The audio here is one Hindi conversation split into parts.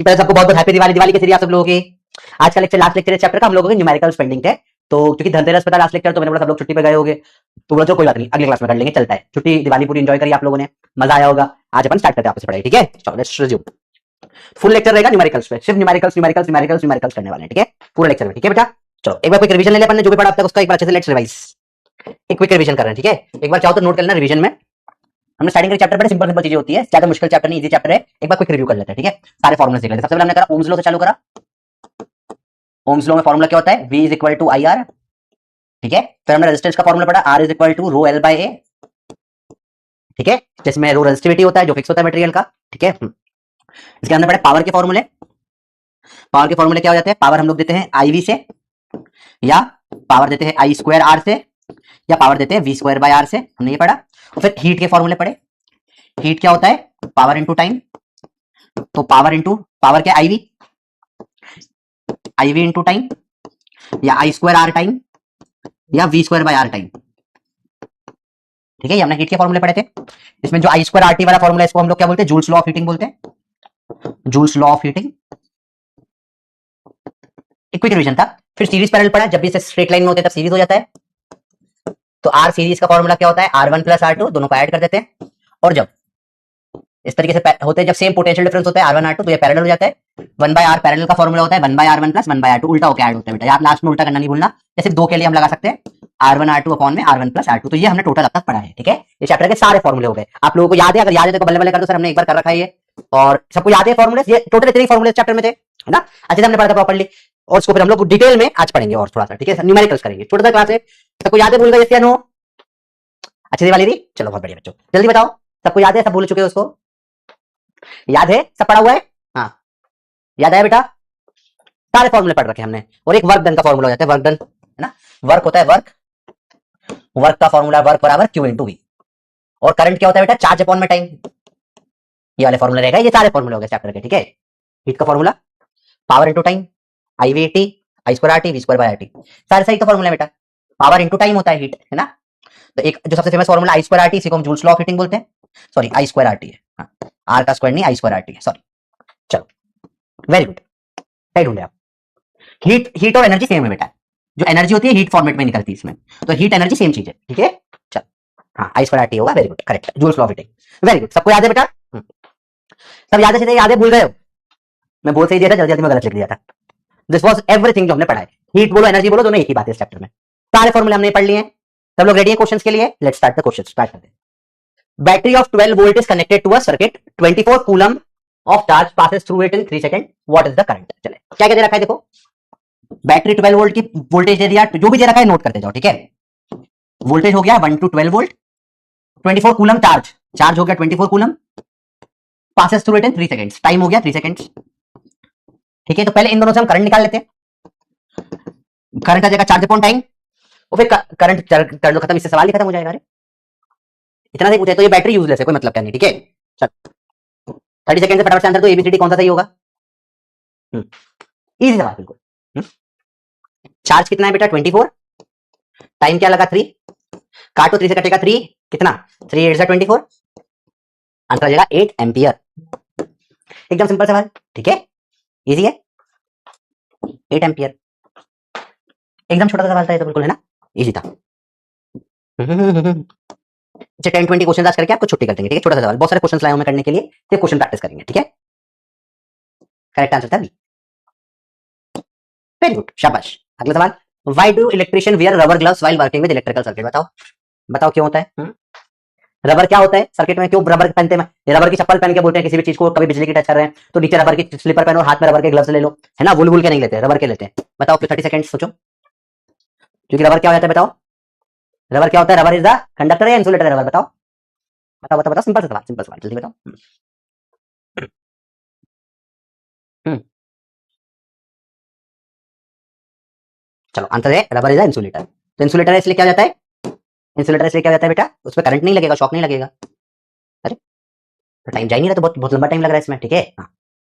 पहले सबको बहुत बहुत हैप्पी दिवाली। दिवाली कैसी रही आप सब लोगों की? आज का लेक्चर लास्ट लेक्चर है चैप्टर का हम लोगों के न्यूमेरिकल स्पेंडिंग थे। तो क्योंकि धनतेरस पता लास्ट लेक्चर, तो मैंने बोला सब लोग छुट्टी पे गए होंगे, तो बोला चलो कोई बात नहीं अगले क्लास में कर लेंगे, चलता है। छुट्टी दिवाली पूरी एंजॉय करी आप लोगों ने, मजा आया होगा। आज अपन स्टार्ट करते हैं आपसे पढ़ाई, ठीक है? चलो लेट्स रिज्यूम। फुल लेक्चर रहेगा न्यूमेरिकल्स पे, सिर्फ न्यूमेरिकल्स न्यूमेरिकल्स न्यूमेरिकल्स न्यूमेरिकल्स करने वाले हैं, ठीक है? पूरे लेक्चर में, ठीक है बेटा? चलो एक बार क्विक रिवीजन ले ले अपन ने जो भी पढ़ा अब तक उसका, एक बार अच्छे से लेट्स रिवाइज। एक क्विक रिवीजन कर रहे हैं, ठीक है? एक बार चाहो तो नोट कर लेना रिवीजन में। हमने स्टार्टिंग के चैप्टर बड़े सिंपल सिंपल चीजें होती है, ज्यादा मुश्किल चैप्टर नहीं, इजी चैप्टर है। एक बार क्विक रिव्यू कर लेते हैं, ठीक है? सारे फॉर्मुले देख लेते हैं। सबसे पहले हमने करा ओम्स लॉ से चालू करा। ओम्स लॉ में फॉर्मूला क्या होता है? V is equal to I R, ठीक है? फिर हमने रेजिस्टेंस का फॉर्मूला पढ़ा, R is equal to rho L by A, ठीक है? जिसमें रो रेजिस्टिविटी होता है जो फिक्स होता है मटेरियल का, ठीक है? इसके अंदर पढ़े पावर के फॉर्मूले। पावर के फॉर्मूले क्या हो जाते हैं? पावर हम लोग देते हैं आई वी से, या पावर देते हैं आई स्क्वायर आर से, या पावर देते हैं वी स्क्वायर बाय आर से, हमने ये पढ़ा। और फिर हीट के फॉर्मूले पढ़े। हीट क्या होता है? Power into time. तो पावर इंटू पावर क्या? आईवी, आईवी इंटू टाइम, या आई स्क्वायर आर टाइम, या V square by R time, ठीक है? ये हमने हीट के फॉर्मूले पढ़े थे। इसमें जो आई स्क्वायर आर टी वाला फॉर्मूला है इसको हम लोग क्या बोलते हैं? जूल्स लॉ ऑफ हीटिंग बोलते हैं, जूल्स लॉ ऑफ हीटिंग। एक क्विक रिवीजन था। फिर सीरीज पैरेलल पढ़ा, जब भी इसे स्ट्रेट लाइन में होते हैं तब सीरीज हो जाता है। तो आर सीरीज का फॉर्मूला क्या होता है? R1 प्लस R2, दोनों को ऐड कर देते हैं। और जब इस तरीके से होते हैं, जब सेम पोटेंशियल डिफरेंस होता है R1 R2, तो ये पैरेलल हो जाता है। 1 बाय R पैरेलल का फॉर्मूला होता है 1 bye R1 plus 1 bye R2, उल्टा होकर ऐड होता है बेटा, याद लास्ट में उल्टा करना नहीं भूलना। जैसे दो के लिए हम लगा सकते हैं R1 R2 अपॉन में R1 प्लस R2। तो ये हमने टोटल अब तक पढ़ा है, ठीक है? ये चैप्टर के सारे फॉर्मूले हो गए। आप लोगों को याद है? अगर याद है तो बल्ले बल्ले कर दो, सर हमने एक बार कर रखा है ये। और सबको याद है फॉर्मूले? ये टोटल इतने फॉर्मूले चैप्टर में थे, है ना? अच्छे से हमने पढ़ा था प्रॉपर्ली, और इसको फिर हम लोग डिटेल में आज पढ़ेंगे और थोड़ा सा, ठीक है? न्यूमेरिकल्स करेंगे, छोटा सा क्लास है। सबको याद है? भूल गए? यस या नो? अच्छी सी वाली थी? चलो बहुत बढ़िया बच्चों, जल्दी बताओ सबको याद है? सब भूल चुके हो उसको? याद है? सब पढ़ा हुआ है? हाँ याद है बेटा? सारे फॉर्मूले पढ़ रखे हमने। और एक वर्क डन का फॉर्मूला हो जाता है, वर्क डन, है ना? वर्क होता है वर्क, वर्क का फॉर्मूला वर्क बराबर क्यू इंटू वी। और करंट क्या होता है बेटा? चार्ज अपॉन में टाइम। ये वाले फॉर्मूले रहेगा। ये सारे फॉर्मूले हो गए चैप्टर के, ठीक है? हीट का formula power into time, I V T, I square R T, V square by R T, सारे सही का फॉर्मूला बेटा। पावर इंटू टाइम होता है हीट, है ना? तो एक जो सबसे famous formula I square R T, इसी को हम जूल्स लॉ ऑफ हीटिंग बोलते हैं। Sorry I square R T है, आर का स्क्वायर नहीं, आई स्क्वायर आर टी है, सॉरी। चलो वेरी गुड, सही ढूंढे आप। हीट, हीट और एनर्जी सेम है बेटा। जो एनर्जी होती है हीट फॉर्मेट में निकलती है इसमें, तो हीट एनर्जी सेम चीज है, ठीक है? चलो हाँ, आई स्क्वायर आर टी होगा, very good, correct, joules law of heating, very good. सबको याद है बेटा? सब याद है? याद है? भूल गए हो? मैं बोल सही दिया था, जल्दी जल्दी में गलत लिख दिया था। दिस वाज एवरीथिंग जो हमने पढ़ा है। हीट बोलो एनर्जी बोलो, दोनों एक ही बात है इस चैप्टर में। सारे फॉर्मूले हमने पढ़ लिए हैं। सब लोग रेडी है क्वेश्चंस के लिए? Let's start the question, start करते हैं। Battery of 12 volt is connected to a circuit, 24 coulomb of charge passes through it in 3 second, what is the current? चले क्या क्या दे रखा है देखो। बैटरी 12 वोल्ट की वोल्टेज दे दिया, जो भी दे रखा है नोट करते जाओ, ठीक है? वोल्टेज हो गया 1 to 12 volt, 24 coulomb charge, charge हो गया 24 coulomb, passes through it in 3 seconds, time हो गया 3 सेकंड्स, ठीक है? तो पहले इन दोनों से हम करंट निकाल लेते हैं। करंट आ जाएगा चार्ज अपॉन टाइम, और फिर करंट कर लो खत्म, इससे सवाल ही खत्म हो जाएगा। अरे इतना से पूछे तो ये बैटरी यूजलेस है, कोई मतलब क्या नहीं, ठीक है? चल 30 सेकंड से फटाफट से आंसर दो, एबीसीडी कौन सा सही होगा? इजी सवाल बिल्कुल। चार्ज कितना है बेटा? 24, टाइम क्या लगा? 3, काटो 3 से कटेगा 3, कितना? 3 8 24, आंसर आ जाएगा 8 एम्पियर। एकदम सिंपल सवाल, ठीक है? इजी है, 8 एम्पियर। एकदम छोटा सा सवाल था ये तो, बिल्कुल, है ना? इजी था। अच्छा 10-20 क्वेश्चन आज करके आपको छुट्टी कर देंगे, ठीक है? छोटा सा सवाल, बहुत सारे क्वेश्चन लाए हूं मैं करने के लिए, तो क्वेश्चन प्रैक्टिस करेंगे, ठीक है? करेक्ट आंसर था बी, वेरी गुड, शाबाश। अगला सवाल, why do electrician wear rubber gloves while working with electrical circuit? बताओ बताओ क्यों होता है? रबर क्या होता है सर्किट में? क्यों रबर पहनते हैं? रबर की चप्पल पहन के बोलते हैं किसी भी चीज को, कभी बिजली की टच कर रहे हैं तो नीचे रबर की स्लीपर पहनो और हाथ में रबर के ग्लव्स ले लो, है ना? वुल वुल के नहीं लेते, रबर के लेते हैं। बताओ क्यों? 30 सेकंड सोचो, क्योंकि रबर क्या हो जाता है? बताओ रबर क्या होता है? रबर इज द कंडक्टर या इंसुलेटर है रबर? बताओ बताओ बताओ बताओ, सिंपल सवाल, सिंपल सवाल, जल्दी बताओ। चलो आंसर है रबर इज द इंसुलेटर। तो इंसुलेटर है इसलिए क्या हो जाता है? इंसुलेटर इसलिए क्या हो जाता है बेटा? उसमें करंट नहीं लगेगा, शॉक नहीं लगेगा। अरे तो टाइम जा ही नहीं रहा, तो बहुत बहुत लंबा टाइम लग रहा है इसमें, ठीक है? हाँ,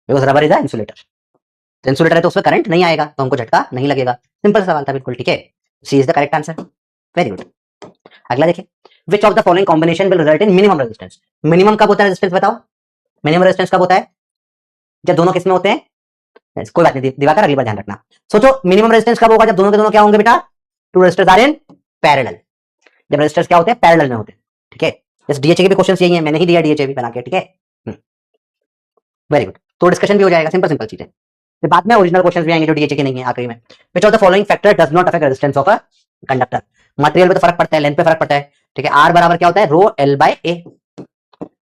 because rubber is the insulator. तो इंसुलेटर है तो उसमें करंट नहीं आएगा, तो हमको झटका नहीं लगेगा। सिंपल सवाल था बिल्कुल, ठीक है? C is the correct answer, very good. अगला देखिए, which of the following combination will result in minimum resistance? Minimum कब होता है रेजिस्टेंस? बताओ मिनिमम रेजिस्टेंस कब होता है? जब दोनों किस में होते हैं, कोई बात नहीं दिवाकर, अगली बार ध्यान रखना। सोचो मिनिमम रेजिस्टेंस कब होगा, जब दोनों के दोनों क्या होंगे बेटा, two resistors are in parallel, जब रेजिस्टर्स क्या होते हैं, पैरेलल में होते हैं, ठीक है। जैसे डीएचए के भी क्वेश्चंस यही है, मैंने ही दिया डीएचए भी बना के, ठीक है। वेरी गुड, तो डिस्कशन भी हो जाएगा, सिंपल सिंपल चीजें। फिर बाद में ओरिजिनल क्वेश्चंस भी आएंगे जो डीएचए के नहीं है आखिरी में। Which of the following factor does not affect resistance of a conductor. Material पे तो फर्क पड़ता है, लेंथ पे फर्क पड़ता है, ठीक है। आर बराबर क्या होता है, रो एल बाय ए,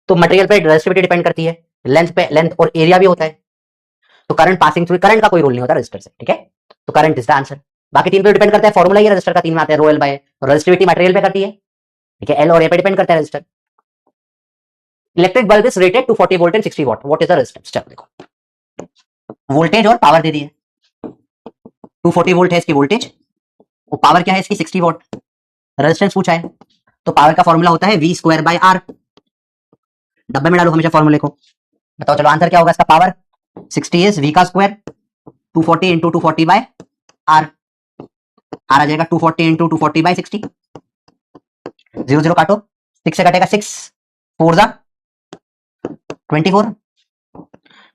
तो मटेरियल पे रेजिस्टिविटी डिपेंड करती है, लेंथ पे लेंथ और एरिया भी होता है, तो करंट पासिंग थ्रू, करंट का कोई रोल नहीं होता रजिस्टर से, ठीक है। तो करंट इज द आंसर। बाकी तीन पे डिपेंड करता है, फॉर्मूला ये रजिस्टर का तीन में आता है, रो एल बाय, रेजिस्टिविटी मटेरियल पे करती है, ठीक है, एल और ए पे डिपेंड करता है register. Electric bulb is rated 240 volt and 60 what, what is the resistance. चलो देखो, वोल्टेज और पावर दे दी है, 240 वोल्ट है इसकी वोल्टेज, और पावर क्या है इसकी 60 वॉट, रेजिस्टेंस पूछा है, तो पावर का फॉर्मूला होता है वी स्क्वायर बाय आर। डब्बे में डालो हमेशा फॉर्मूले को, बताओ चलो आंसर क्या होगा इसका, पावर 60 इज वी का square 240 into 240 by R, R आ जाएगा 240 इंटू 240 बाय 60, 0 0 काटो, 6 से कटेगा 6 4 जा 24,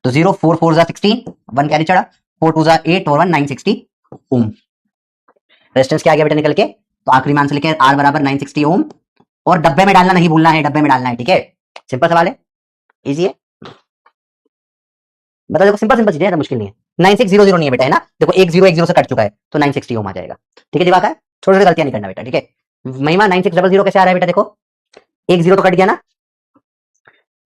तो 0 4 4 जा 16, 1 कैरी चढ़ा, 4 2 जा 8 और 1 960 ओम। रेजिस्टेंस क्या आ गया बेटा निकल के, तो आखिरी में आंसर लिखे आर बराबर 960 ओम, और डब्बे में डालना नहीं भूलना है, डब्बे में डालना है, ठीक है। सिंपल सवाल है, इजी है, बताओ देखो, सिंपल सिंपल चीजें, ज्यादा मुश्किल नहीं है। 9600 नहीं है बेटा, है ना, देखो 1010 से कट चुका है, तो 960 ओम आ जाएगा, ठीक है दिवाकर, छोटे छोटे गलतियां नहीं करना बेटा, ठीक है। महिमा 9600 कैसे आ रहा है बेटा, देखो 1 0 तो कट गया ना,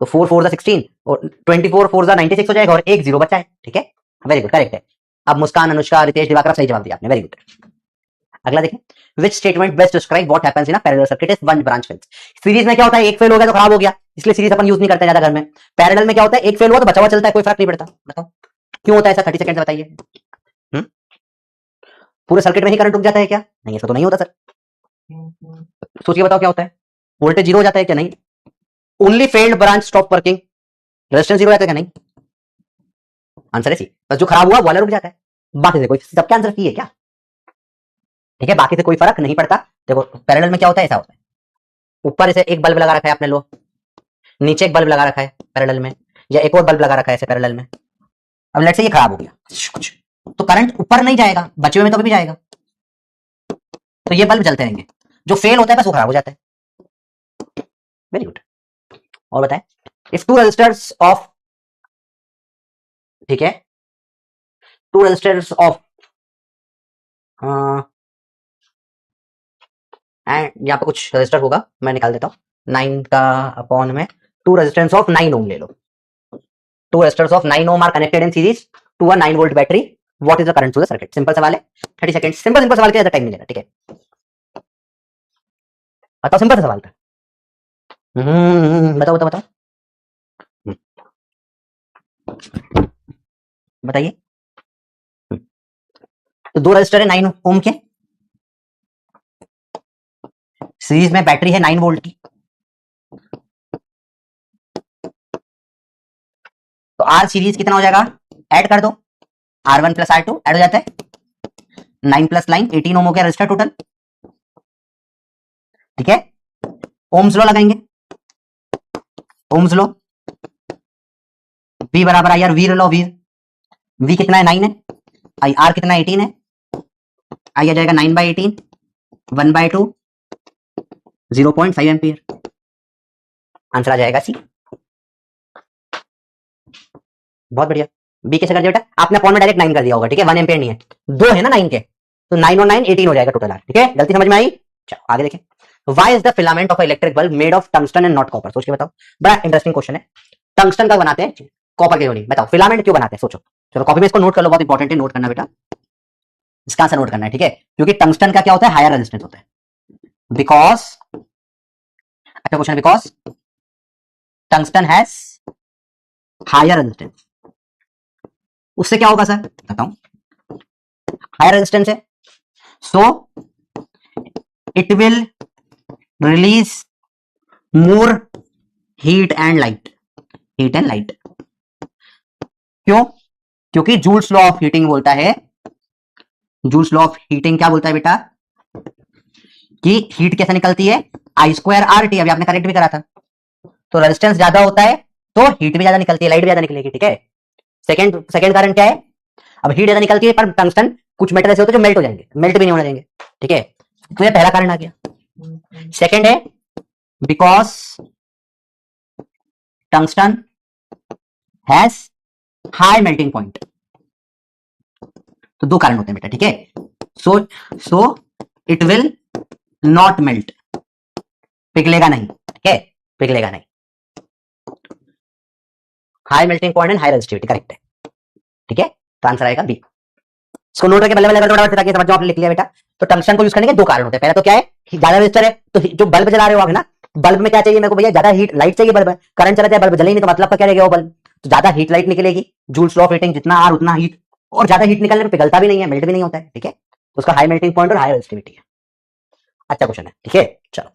तो 4 4 जा 16 और 24 4 जा 96 हो जाएगा, और 1 0 बचा है, ठीक है। वेरी गुड, करेक्ट है। अब मुस्कान, अनुष्का, रितेश, दिवाकर सही जवाब दिया आपने, वेरी गुड। अगला देखें, which statement best describe what happens in a parallel circuit is one branch fails. Series में क्या होता है, एक फेल हो गया तो खराब हो गया, इसलिए सीरीज अपन यूज नहीं करते ज्यादा घर में। पैरेलल में क्या होता है, एक फेल हुआ तो बचा हुआ चलता है, कोई फर्क नहीं पड़ता। बताओ क्यों होता है ऐसा, 30 सेकंड से बताइए। पूरे सर्किट में ही करंट रुक जाता है क्या, नहीं ऐसा तो नहीं होता सर, सोचिए बताओ क्या होता है, वोल्टेज जीरो हो जाता है क्या, नहीं। Only failed branch stop working, resistance zero हो जाता है क्या, नहीं। आंसर है सी, बस जो खराब हुआ वाला रुक जाता है, बाकी से कोई, सबका आंसर सी है क्या, ठीक है, बाकी से कोई फर्क नहीं पड़ता। देखो पैरेलल में क्या होता है, ऐसा होता है, ऊपर इसे एक बल्ब लगा रखा है आपने, लो नीचे एक बल्ब लगा रखा है पैरेलल में, या एक और बल्ब लगा रखा है ऐसे पैरेलल में। अब लेट्स से ये खराब हो गया कुछ, तो करंट ऊपर नहीं जाएगा, बचे हुए में तो भी जाएगा, तो ये बल्ब जलते रहेंगे, जो फेल होता है बस वो खराब हो जाता है। वेरी गुड, और बताएं, इफ टू रेजिस्टर्स ऑफ, ठीक है, टू रेजिस्टर्स ऑफ एंड यहाँ पे कुछ रेजिस्टर होगा, मैं निकाल देता हूँ, 9 का अपॉन में टू रेजिस्टेंस ऑफ 9 ओम ले लो, two resistors of 9 ohm are connected in series to a 9 volt battery, what is the current to the circuit. Simple सवाल है, 30 सेकंड, सिंपल सिंपल सवाल के ज्यादा टाइम नहीं लेना, ठीक है। बताओ सिंपल सा सवाल था, बताओ बताओ बताओ, बताइए। तो दो रजिस्टर है 9 ओम के, सीरीज में बैटरी है 9 वोल्ट की, तो आर सीरीज कितना हो जाएगा, ऐड कर दो, R1 प्लस R2 ऐड हो जाता है, 9 प्लस 9 18 ओम हो गया रजिस्टर टोटल, ठीक है। ओम्स लॉ लगाएंगे, ओम्स लॉ, V बराबर आई आर, वी लो वी, V कितना है 9 है, आई आर कितना 18 है, आई आ जाएगा 9 बाई 18 1 बाई 2 0.5 एम्पियर, आंसर आ जाएगा सी। बहुत बढ़िया, बी कैसे कर दिया बेटा, आपने अपॉन में डायरेक्ट 9 कर दिया होगा, ठीक है, 1 एम्पियर नहीं है, 2 है ना 9 के, तो 9 और 9 18 हो जाएगा टोटल आर, ठीक है, गलती समझ में आई। चलो आगे देखें, why is the filament of electric bulb made of tungsten and not copper. सोच के बताओ, बड़ा इंटरेस्टिंग क्वेश्चन है, टंगस्टन का बनाते हैं, कॉपर के नहीं, बताओ फिलामेंट क्यों बनाते हैं, सोचो। चलो कॉपी में इसको नोट कर लो, बहुत इंपॉर्टेंट है, नोट करना बेटा, इसका आंसर नोट करना है, ठीक है, क्योंकि टंगस्टन का क्या होता है, हायर रेजिस्टेंस होता है, बिकॉज, अच्छा question, because tungsten has higher resistance, उससे क्या होगा सर, बताऊं, हायर रेजिस्टेंस है, so it will release more heat and light, heat and light, क्यों, क्योंकि जूल्स लॉ ऑफ हीटिंग बोलता है, जूल्स लॉ ऑफ हीटिंग क्या बोलता है बेटा, कि हीट कैसे निकलती है, आई स्क्वायर आर टी, अभी आपने करेक्ट भी करा था, तो रेजिस्टेंस ज्यादा होता है तो हीट भी ज्यादा निकलती है, लाइट भी ज्यादा निकलेगी, ठीक है, सेकंड सेकंड कारण क्या है, अब हीट ज्यादा निकलती है पर टंगस्टन कुछ मेटल ऐसे होते हैं जो मेल्ट हो जाएंगे, मेल्ट भी नहीं होने देंगे, ठीक है। तो ये पहला कारण आ गया। सेकंड है because tungsten has high melting point. तो दो कारण होते हैं बेटा, ठीक है। So it will not melt, पिघलेगा नहीं, ठीक है, पिघलेगा नहीं। High melting point and high resistivity correct है, ठीक है। तो आंसर आएगा बी। इसको नोट करके बल्ले बल्ले ताकि समझ जाओ, आपने लिख लिया बेटा। तो टंगस्टन को यूज करने के दो कारण होते हैं। पहला तो क्या है, ज्यादा रेजिस्टर है, तो जो बल्ब जला रहे हो आप ना, बल्ब में क्या चाहिए मेरे को भैया, ज्यादा हीट लाइट चाहिए, बल्ब करंट चला जाए बल्ब जले नहीं, तो मतलब क्या रहेगा वो बल्ब, तो ज्यादा हीट लाइट निकलेगी, जूल्स लॉ ऑफ हीटिंग, जितना आर उतना हीट, और ज्यादा हीट निकलने पर पिघलता भी नहीं है, मेल्ट भी नहीं होता है, ठीक है। तो उसका हाई मेल्टिंग पॉइंट और हाई रेजिस्टिविटी है। अच्छा क्वेश्चन है, ठीक है। चलो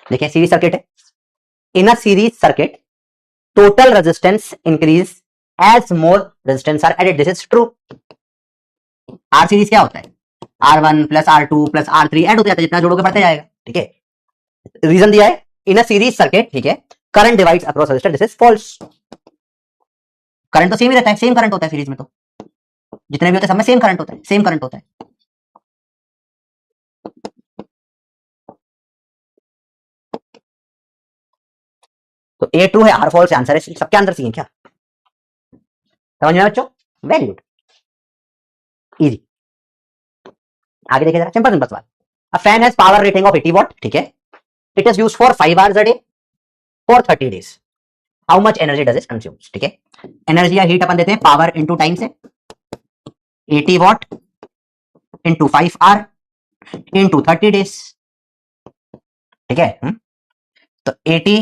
देखिए, सीरीज सर्किट है। In a series circuit total resistance increase as more resistance are added, this is true। R series क्या होता है, R1 plus R2 plus R3 add होते जाता है, जितना जोड़ोगे बढ़ते जाएगा, ठीक है। रीजन दिया है इन अ सीरीज सर्किट, ठीक है, current divides across resistor, this is false. Current तो सेम ही रहता है, सेम करंट होता है सीरीज में, तो जितने भी होते हैं सब में सेम करंट होता है, सेम करंट होता है। तो ए ट्रू है, आर फॉल्स है, आंसर है। सबके आंसर सी है क्या, समझ में बच्चों, वेरी गुड, इजी। आगे देखिए जरा, सिंपल सिंपल सवाल। A fan has power rating of 80 what, ठीक है, it is used for 5 hours a day for 30 days, how much energy does it consume, ठीक है। एनर्जी या हीट अपन देते हैं पावर इंटू टाइम से, 80 what into 5 our into 30 days, ठीक है। तो 80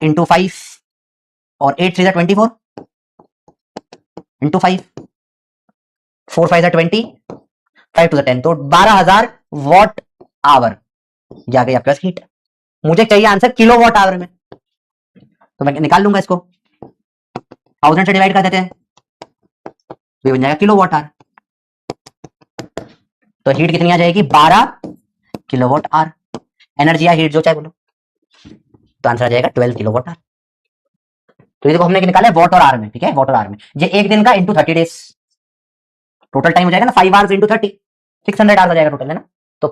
इंटू 5 और 8 3 24 इंटू 5, 4 5 20, 5 टू 10, तो 12,000 वॉट आवर जा गई आपके पास हीट। मुझे चाहिए आंसर किलो वॉट आवर में, तो मैं निकाल लूंगा इसको, 1000 से डिवाइड कर देते हैं, तो ये बन जाएगा किलो वॉट आवर। तो हीट कितनी आ जाएगी, 12 किलो वॉट आवर। एनर्जी या हीट जो चाहे बोलो, तो आंसर आ जाएगा 12 किलो वॉट आवर। तो ये देखो हमने निकाला है वॉट और आर में, ठीक है, वॉट और आर में। ये एक दिन का इंटू 30 डेज, टोटल टाइम हो जाएगा ना 5 आवर्स इंटू 30, 600 आवर्स आ जाएगा टोटल, है ना। तो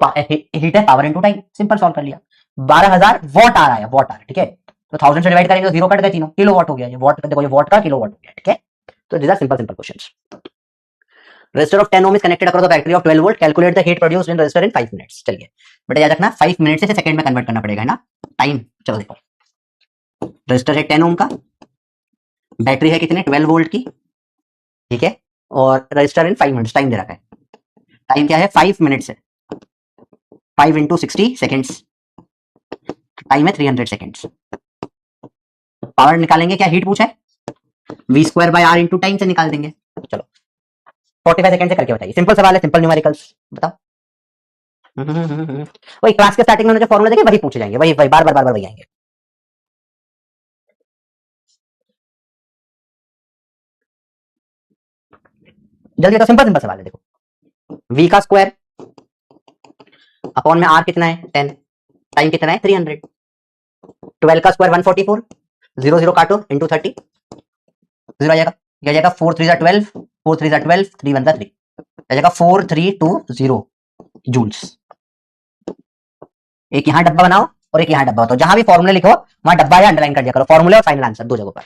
हीट है power into time, simple solve कर लिया। 12,000 वॉट आर आया, वॉट आर, ठीक है। तो 1000 से डिवाइड करेंगे तो जीरो कट गए तीनों, किलो वॉट हो गया, ये वॉट देखो, ये वॉट का किलो वॉट हो गया, ठीक है। तो these are simple simple questions। Resistor of 10 ohm is connected across the battery of 12 volt, calculate the heat produced in resistor in 5 minutes। चलिए बेटा याद रखना 5 मिनट से सेकंड में कन्वर्ट करना पड़ेगा, है ना, टाइम। चलो देखो, रेजिस्टर है 10 ओम का, बैटरी है कितने 12 वोल्ट की, ठीक है, और रजिस्टर इन 5 मिनट्स टाइम दे रखा है। टाइम क्या है 5 मिनट्स है, 5 इंटू 60 सेकेंड्स, टाइम है 300 सेकेंड्स। पावर निकालेंगे, क्या हीट पूछा है, V square by R into time से निकाल देंगे। चलो 45 सेकंड से करके बताइए, सिंपल सवाल है, सिंपल न्यूमेरिकल्स, बताओ। वही क्लास के स्टार्टिंग में जो फॉर्मूला देखे वही पूछे जाएंगे, वही वही बार बार वही आएंगे। जल्दी, तो सिंपल सिंपल सवाल है, देखो वी का स्क्वायर अपॉन में आर कितना है 10, टाइम कितना है 300, 12 का स्क्वायर 144, 0 0 काटो इंटू 30, 0 आ जाएगा, क्या जाएगा 4 3 12, 4 3 12, 3 1 3, आ जाएगा 4320 जूल्स। एक यहाँ डब्बा बनाओ और एक यहाँ डब्बा बताओ, जहां भी फॉर्मूला लिखो वहां डब्बा या अंडरलाइन कर दिया करो, फॉर्मूला और फाइनल आंसर दो जगह पर।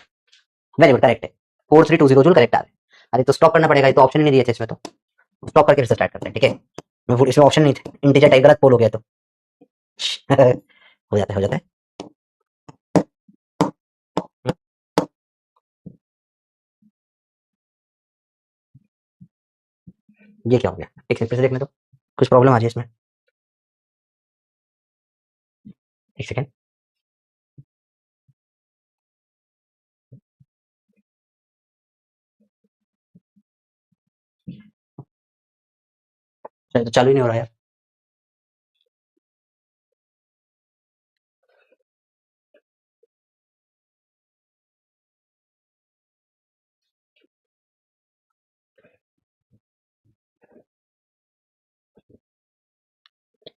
वेरी गुड, करेक्ट है, 4320 जूल करेक्ट आ रहा है। अरे तो स्टॉप करना पड़ेगा, ये तो ऑप्शन नहीं दिए थे इसमें, तो स्टॉप करके फिर से स्टार्ट करते हैं, ठीक है। इसमें ऑप्शन नहीं थे, इंटीजर टाइप गलत पोल हो गया तो हो जाता है, हो जाता है। ये क्या हो गया, एक सेकंड फिर से देखने दो, कुछ प्रॉब्लम आ जाए इसमें, एक सेकंड। तो चालू ही नहीं हो रहा यार,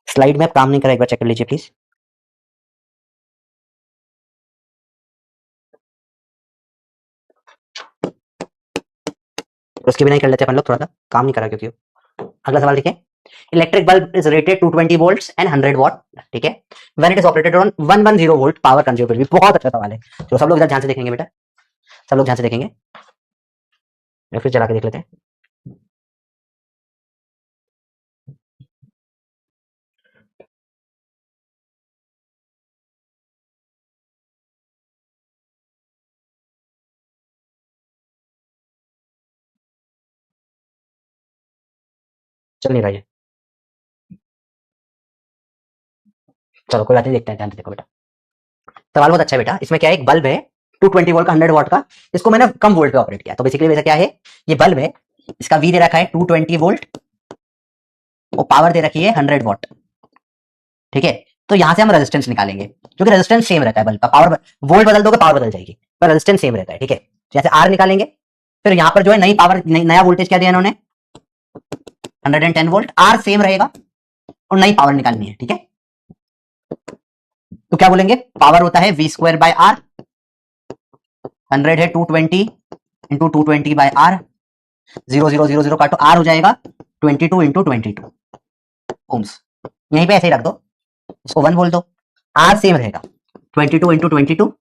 स्लाइड में अब काम नहीं कर रहा, एक बार चेक कर लीजिए प्लीज। उसके बिना ही कर लेते हैं अपन लोग, थोड़ा सा काम नहीं करा क्योंकि अगला सवाल देखिए, electric bulb is rated 220 volts and 100 what, ठीक है, when it is operated on 110 volt power consumed भी। बहुत अच्छा सवाल है, तो सब लोग इधर ध्यान से देखेंगे बेटा, सब लोग ध्यान से देखेंगे, या फिर चला के देख लेते हैं। चल नहीं रहा है, चलो कोई बात नहीं, देखते हैं, ध्यान से देखो बेटा। सवाल बहुत अच्छा है बेटा, इसमें क्या है, एक बल्ब है 220 वोल्ट का, 100 वॉट का, इसको मैंने कम वोल्ट पे ऑपरेट किया, तो बेसिकली वैसा क्या है, ये बल्ब है, इसका वी दे रखा है 220 वोल्ट और पावर दे रखी है 100 वॉट, ठीक है। तो यहां से हम रेजिस्टेंस निकालेंगे, क्योंकि रेजिस्टेंस सेम रहता है बल्ब का, पावर वोल्ट बदल दोगे पावर बदल जाएगी, पर रेजिस्टेंस सेम रहता है, ठीक है। जैसे आर निकालेंगे, फिर यहाँ पर जो है नई पावर, नया वोल्टेज क्या दिया इन्होंने, 110 वोल्ट, आर सेम रहेगा और नई पावर निकालनी है, ठीक है। तो क्या बोलेंगे, पावर होता है वी स्क्वायर बाय आर, 100 है 220 इंटू 220 बाय आर, 0 0 0 0 काटो, आर हो जाएगा 22 इंटू 22 ओम्स, यहीं पे ऐसे ही रख दो, इसको 1 बोल दो, आर सेम रहेगा 22 इंटू 22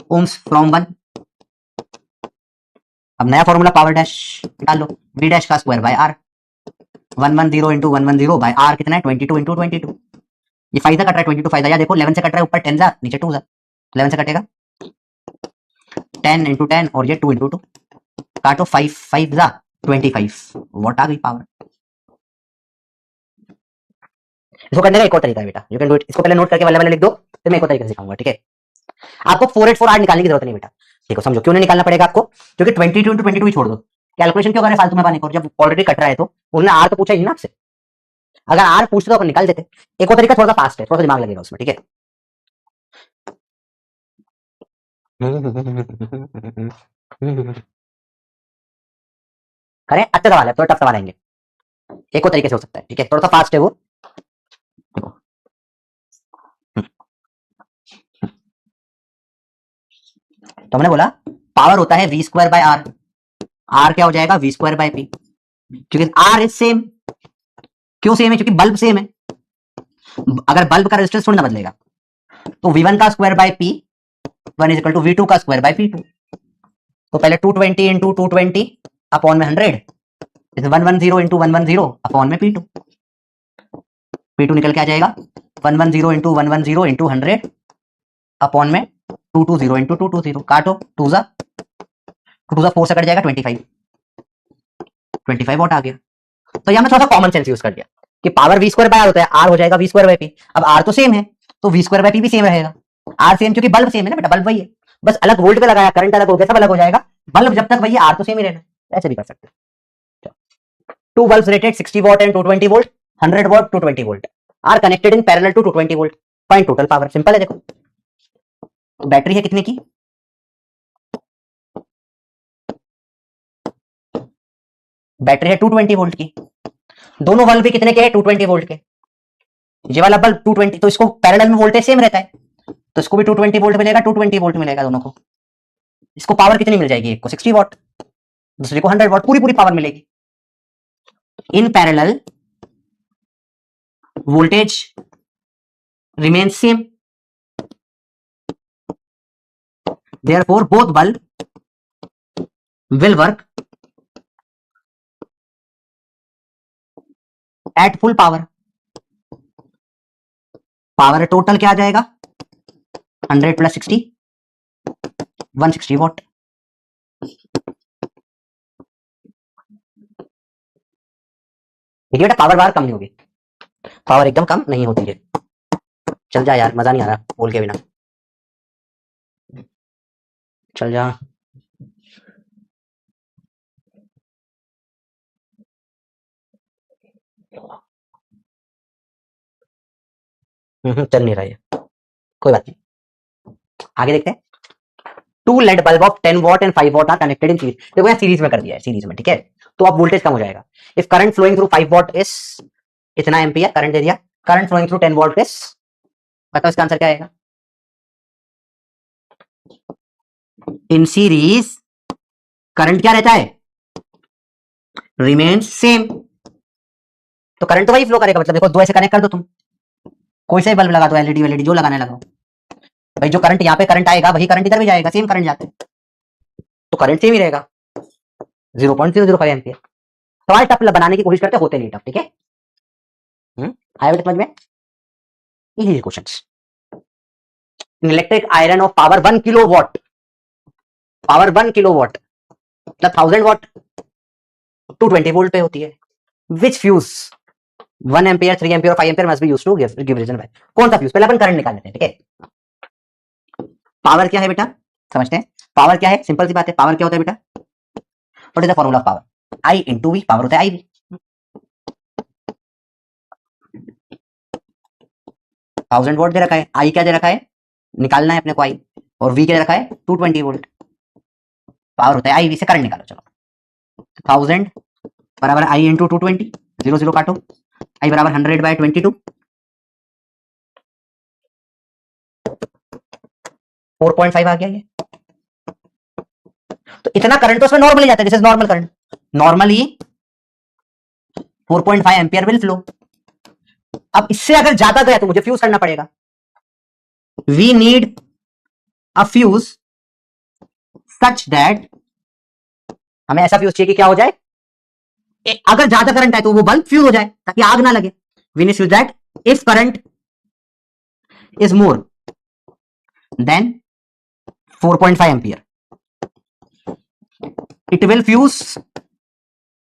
ओम्स फ्रॉम 1। अब नया फॉर्मूला पावर डैश निकाल लो, वी डैश का square by R, 110 into 110 by R कितना है 22 इंटू 22, ये फायदा कट रहा है 22 फायदा, या देखो 11 से कट रहा है, ऊपर 10 जा नीचे 2 जा, 11 से कटेगा 10 इंटू 10 और ये 2 इंटू 2, काटो 5 5 जा 25 वॉट आ गई पावर। इसको करने का एक और तरीका है बेटा, यू कैन डू इट, इसको पहले नोट करके वाले वाले लिख दो, फिर मैं एक और तरीके से सिखाऊंगा, ठीक है। आपको 484 निकालने की जरूरत नहीं बेटा, देखो समझो क्यों नहीं निकालना पड़ेगा आपको, क्योंकि 22 इंटू 22 छोड़ दो, कैलकुलेशन क्यों कर रहे फालतू में पाने को, जब ऑलरेडी कट रहा है तो उन्होंने आर तो पूछा ही ना आपसे, अगर आर पूछते तो अपन निकाल देते। एक और तरीका थोड़ा सा फास्ट है, थोड़ा सा दिमाग लगेगा उसमें, ठीक है। करें, अच्छा सवाल है, थोड़ा टफ सवाल आएंगे, एक और तरीके से हो सकता है, ठीक है, थोड़ा सा फास्ट है वो। तो हमने बोला पावर होता है V square by R, R क्या हो जाएगा वी स्क्वायर बाय पी, क्योंकि आर इज सेम, क्यों सेम है, क्योंकि बल्ब सेम है, अगर बल्ब का रेजिस्टेंस थोड़ा ना बदलेगा, तो वी वन का square by P one is equal to V two का स्क्वायर बाय पी टू, तो पहले 220 इंटू 220 अपॉन में 100, 110 इंटू 110 अपॉन में पी टू, पी टू निकल के आ जाएगा 110 इंटू 110 इंटू 100 अपॉन में 220 इंटू 220, काटो 2 जा 4 से कट जाएगा 25 वॉट आ गया। तो यहां मैं थोड़ा सा कॉमन सेंस यूज कर दिया कि power V square by R होता है, आर हो जाएगा वी स्क्वायर बाय पी, अब आर तो सेम है तो वी स्क्वायर बाय पी भी सेम रहेगा, आर सेम क्योंकि बल्ब सेम है ना बेटा, बल्ब वही है, बस अलग वोल्ट पे लगाया, करंट अलग हो गया, सब अलग हो जाएगा, बल्ब जब तक वही है आर तो सेम ही रहना, ऐसे भी कर सकते हैं। Two bulbs rated 60 watt and 220 volt, 100 watt 220 volt are connected in parallel to 220 volt, find total power. Simple है, देखो तो बैटरी है कितने की, बैटरी है 220 वोल्ट की, दोनों बल्ब भी कितने के हैं 220 वोल्ट के, ये वाला बल्ब 220, तो इसको पैरेलल में वोल्टेज सेम रहता है, तो इसको भी 220 वोल्ट मिलेगा, 220 वोल्ट मिलेगा दोनों को, इसको पावर कितनी मिल जाएगी, एक को 60 वॉट, दूसरे को 100 वॉट, पूरी पूरी पावर मिलेगी। In parallel voltage remain same, therefore both bulb will work at full power, power total क्या आ जाएगा 100 प्लस 60 160 वॉट। देखिए बेटा पावर बार कम नहीं होगी, पावर एकदम कम नहीं होती है, चल जा यार मजा नहीं आ रहा बोल के बिना, चल जा। चल नहीं रहा है, कोई बात नहीं, आगे देखते हैं। Two LED bulb of 10 watt and 5 watt are connected in series, देखो यहाँ सीरीज में कर दिया है, सीरीज में, ठीक है, तो अब वोल्टेज कम हो जाएगा। If current flowing through 5 watt is इतना एम्पियर, करंट दे दिया, current flowing through 10 watt is, बताओ इसका आंसर क्या आएगा। इन सीरीज करंट क्या रहता है रिमेन्स सेम। तो करंट तो वही फ्लो करेगा, मतलब देखो दो ऐसे कनेक्ट कर दो तुम, कोई सा भी बल्ब लगा दो, एलईडी वेलईडी जो लगाना लगाओ भाई, जो करंट यहाँ पे करंट आएगा वही करंट इधर भी जाएगा, सेम करंट जाते हैं, तो करंट सेम ही रहेगा 0.005 एम्पियर। सवाल टफ बनाने की कोशिश करते होते नहीं टफ, ठीक है। आया बेटा समझ में, easy questions. Electric iron of power 1 kilowatt, power 1 kilowatt मतलब 1000 वाट 220 वोल्ट पे होती है। Which fuse 1 ampere 3 ampere 5 ampere must be used to give reason by. कौन सा फ्यूज, पहले अपन करंट निकाल लेते हैं, ठीक है। पावर क्या है बेटा, समझते हैं पावर क्या है, सिंपल सी बात है, पावर क्या होता है बेटा, what is the formula of power, I into V, power होता है आई वी। 1000 वोल्ट दे रखा है, आई क्या दे रखा है, निकालना है अपने को आई, और वी क्या दे रखा है 220 वोल्ट, पावर होता है आई वी से करंट निकालो। चलो 1000 बराबर आई इंटू 220, 0 0 काटो, आई बराबर 100 बाय 22, 4.5 आ गया ये। तो इतना करंट तो उसमें नॉर्मली जाता है, this is normal current, normally 4.5 ampere will flow. अब इससे अगर ज्यादा गया तो मुझे फ्यूज करना पड़ेगा, we need a fuse such that, हमें ऐसा फ्यूज चाहिए कि क्या हो जाए, अगर ज्यादा करंट है तो वो बल्ब फ्यूज हो जाए ताकि आग ना लगे। We need fuse that if current is more than 4.5 ampere it will fuse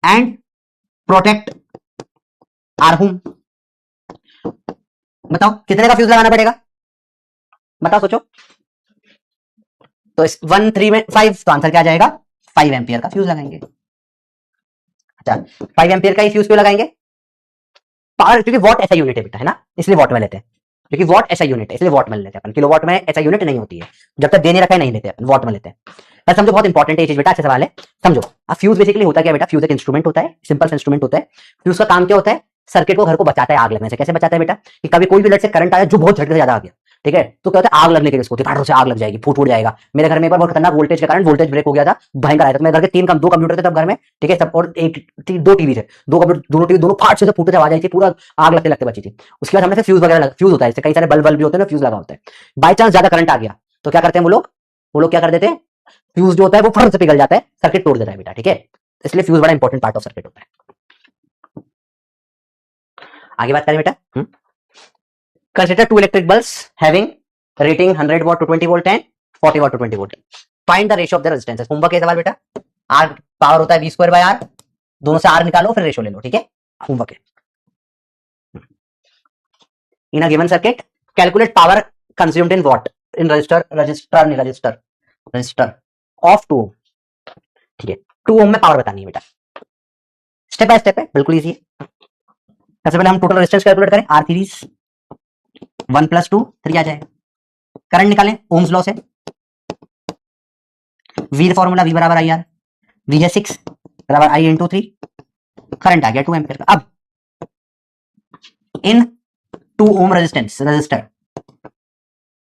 and protect our home। बताओ कितने का फ्यूज लगाना पड़ेगा, बताओ सोचो। तो इस 1 3 में 5, तो आंसर क्या आ जाएगा 5 एम्पियर का फ्यूज लगाएंगे। अच्छा 5 एम्पियर का ही फ्यूज क्यों लगाएंगे, पावर क्योंकि वॉट ऐसा यूनिट है बेटा, है ना, इसलिए वॉट में लेते हैं, क्योंकि वॉट ऐसा यूनिट है इसलिए वॉट में लेते हैं अपन, किलोवाट में ऐसा यूनिट नहीं होती है, जब तक देने रखा है नहीं लेते अपन, वॉट में लेते हैं। बस समझो बहुत इंपॉर्टेंट है ये चीज बेटा, अच्छा सवाल है समझो। अब फ्यूज बेसिकली होता क्या बेटा, फ्यूज एक इंस्ट्रूमेंट होता है, सिंपल इंस्ट्रूमेंट होता है। फ्यूज का काम क्या होता है, सर्किट को घर को बचाता है आग लगने से। कैसे बचाता है बेटा, कि कभी कोई भी लट से करंट आया जो बहुत झटके से ज्यादा आ गया, ठीक है, तो क्या होता है आग लगने के लिए उसको से आग लग जाएगी, फूट जाएगा। मेरे घर में एक बार बहुत खतरनाक वोल्टेज के कारण वोल्टेज ब्रेक हो गया था, भयंकर आया था। मेरे घर के 2 कंप्यूटर थे तब घर में, ठीक है, सब और एक 2 टीवी थे, 2 कंप्यूटर, दोनों टीवी दोनों फाट से फूटते आवाज आई थी, पूरा आग लगते लगते बची थी। उसके बाद हमने फिर फ्यूज वगैरह फ्यूज होता है, इससे कई सारे बल्ब भी होते हैं ना, फ्यूज लगा होता है। बाई चांस ज्यादा करंट आ गया तो क्या करते हैं वो लोग क्या कर देते हैं, फ्यूज जो होता है वो फट से पिघल जाता है, सर्किट तोड़ देता है बेटा, ठीक है। इसलिए फ्यूज बड़ा इंपॉर्टेंट पार्ट ऑफ सर्किट होता है। आगे बात करें बेटा, consider 2 electric bulbs having rating 100 watt 220 volt and 40 watt 220 volt। Find the ratio of the resistances. Homework के सवाल बेटा, आर पावर होता है वी स्क्वायर बाय आर, दोनों से आर निकालो फिर रेशियो ले लो, ठीक है, होमवर्क है। In a given circuit calculate power consumed in watt in resistor of 2 ohm, ठीक है। 2 ohm में पावर बतानी है बेटा, स्टेप बाय स्टेप है, बिल्कुल इजी है। सबसे पहले हम टोटल रेजिस्टेंस कैलकुलेट करें, आर सीरीज 1 + 2 3 आ जाएगा। करंट निकालें ओम्स लॉ से, वी फॉर्मूला वी बराबर आई आर, वी है 6 बराबर आई इंटू 3, करंट आ गया 2 एम्पियर का। अब इन 2 ओम रजिस्टर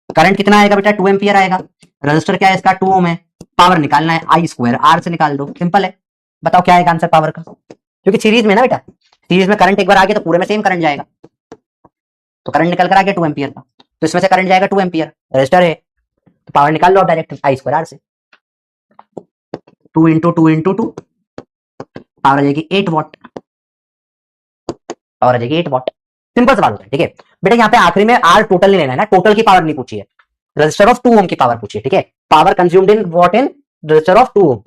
करंट कितना आएगा बेटा 2 एम्पियर आएगा, रजिस्टर क्या है इसका 2 ओम है, पावर निकालना है आई स्क्वायर आर से निकाल दो, सिंपल है। बताओ क्या आएगा आंसर पावर का, क्योंकि सीरीज में ना बेटा, सीरीज में करंट एक बार आ गया तो पूरे में सेम करंट जाएगा, तो करंट निकल कर आ गया 2 एम्पियर का, तो इसमें से करंट जाएगा 2 एम्पियर, रजिस्टर है तो पावर निकाल लो आप डायरेक्ट आई स्क्वायर आर से, 2 इंटू 2 इंटू 2 पावर आ जाएगी 8 वॉट, पावर आ जाएगी 8 वॉट। सिंपल सवाल होता है, ठीक है बेटा। यहाँ पे आखिरी में आर टोटल नहीं लेना है ना, टोटल की पावर नहीं पूछी है, रजिस्टर ऑफ 2 ओम की पावर पूछी है, ठीक है। Power consumed in watt in resistor of 2 ओम,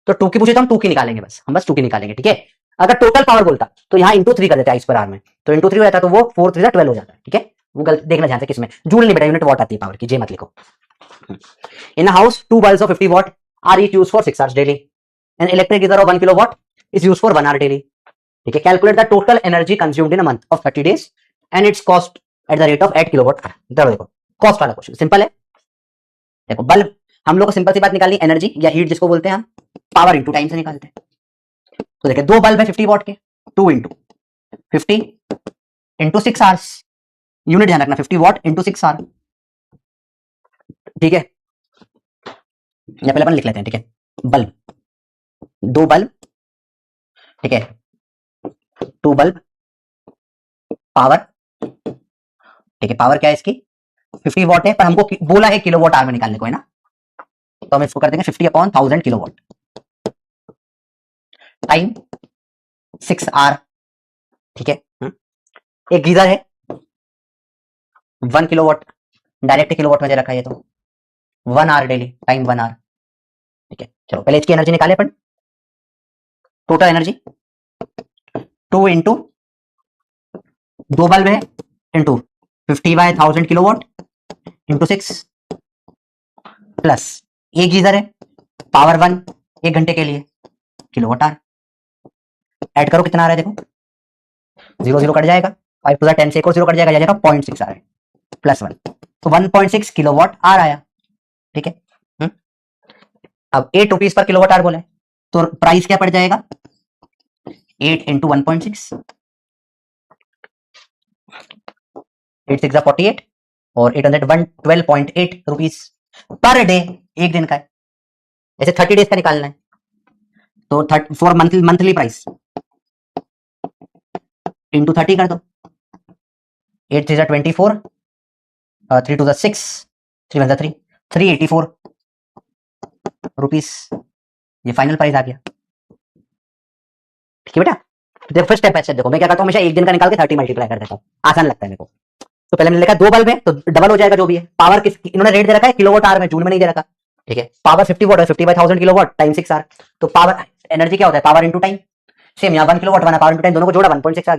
तो 2 की पूछे तो हम 2 की निकालेंगे, बस हम बस 2 की निकालेंगे, ठीक है। अगर टोटल पावर बोलता तो यहाँ इंटू 3 कर देते आई स्क्वायर आर में, तो इंटू 3 हो जाता तो वो 4 3 12 हो जाता है, ठीक है। वो गलत देखना ध्यान से किसमें, जूल नहीं बेटा, यूनिट वॉट आती है पावर की, जे मत लिखो। इन a house 2 bulbs of 50 watt are each used for 6 hours daily. An electric geyser of 1 kilowatt is used for 1 hour daily. ठीक है, calculate the total energy consumed in a month of 30 days and it's cost at the rate of 8 kilowatt hour. देखो कॉस्ट वाला क्वेश्चन सिंपल है। देखो बल्ब, हम लोग को सिंपल सी बात निकालनी, एनर्जी या हीट जिसको बोलते हैं हम, पावर इंटू टाइम से निकालते हैं। तो देखिए 2 बल्ब है 50 वॉट के, 2 इंटू 50 इंटू 6 आवर्स, यूनिट ध्यान रखना 50 वॉट इंटू 6 आवर, ठीक है। या पहले अपन लिख लेते हैं, ठीक है। बल्ब, 2 बल्ब ठीक है, 2 बल्ब, पावर, ठीक है, पावर क्या है इसकी 50 वॉट है, पर हमको बोला है किलोवाट आवर में निकालने को, है ना, तो हम इसको कर देंगे 50/1000 किलोवाट। टाइम 6 आवर, ठीक है। एक गीजर है 1 किलोवाट, डायरेक्ट किलोवाट में दे रखा है ये, तो 1 आवर डेली, टाइम 1 आवर, ठीक है। चलो पहले इसकी एनर्जी निकाले अपन, टोटल एनर्जी 2 इंटू 2 बल्ब है इंटू 50/1000 किलोवाट इंटू 6 प्लस एक गीजर है, पावर 1 1 घंटे के लिए, किलोवाट आवर। ऐड करो कितना आ रहा है, देखो 0 0 कट जाएगा, 5 टू 10 से एक और 0 कट जाएगा, जाएगा 0.6 आ रहा है, प्लस 1, तो 1.6 किलोवाट आवर आया, ठीक है। अब 8 रुपीज पर किलोवाट आवर बोला है, तो प्राइस क्या पड़ जाएगा 8 इंटू 1.6, 8 6 48 और 800 112.8 रुपीज पर डे, एक दिन का है। ऐसे 30 डेज का निकालना है, तो फॉर मंथली प्राइस इंटू 30 कर दो, 8 3 24, 3 2 6, 3 1 3, 384 रुपीज, ये फाइनल प्राइस आ गया, ठीक है बेटा। देखो फर्स्ट स्टेप है, देखो मैं क्या करता हूँ, हमेशा एक दिन का निकाल के 30 मल्टीप्लाई कर देता हूँ, आसान लगता है मेरे को। तो पहले मैंने लिखा 2 बल्ब है तो डबल हो जाएगा जो भी है, पावर किस इन्होंने रेट दे रखा है किलोवाट आवर में, जूल में नहीं दे रखा, ठीक है। पावर 50 वॉट है, 50/1000 किलोवाट टाइम 6 आवर, तो पावर एनर्जी क्या होता है, पावर इंटू टाइम, सेम यहाँ 1 किलोवाट 1 पावर इंटू टाइम, दोनों को जोड़ा 1.6 आ गया।